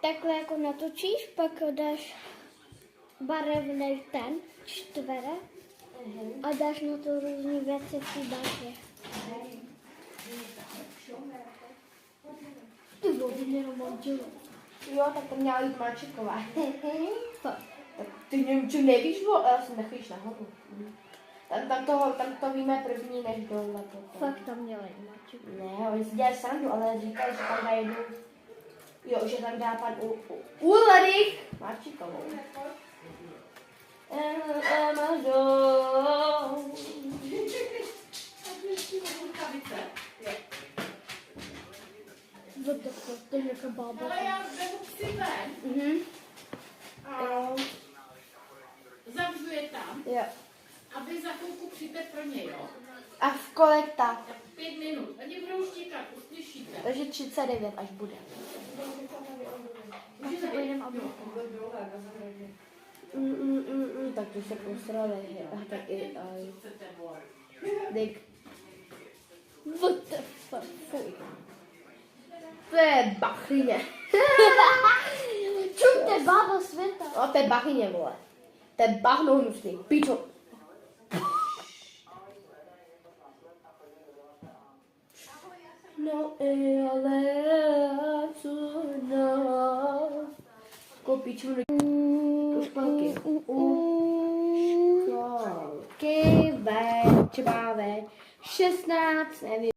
takhle jako natočíš, pak dáš barevný ten čtvere a dáš na to různé věci v té barvě. Ty vody jenom dělat. Jo, tak to měla jít Máčiková. Fakt. Tak ty nevím, nevíš, já si nechvíš nahoru. Tam to víme první než dole. Fakt tam měla jít Máček. Ne, oni si dělají srandu, ale říkají, že tam dá jednu. Jo, že tam dá pan Ulrich Máčikovou. What the fuck, to je nějaká bába. Ale já vezmu si ven a zavřu je tam Jo. a vy za chvilku přijďte pro ně, jo? A v kolik tak? 5 minut. Oni budou štíkat, uslyšíte. Takže 39 až bude. Můžete pojedeme a Tak to se posrali. Tak i Chcete volat. Dick. What the fuck, fuj. To je bachyně. Čum, to je bába světa. No, to je bachyně, vole. To je bahno hnusný. Pičo. No, ale co no. Kopiču školky. Školky, třeba ve 16, nevím.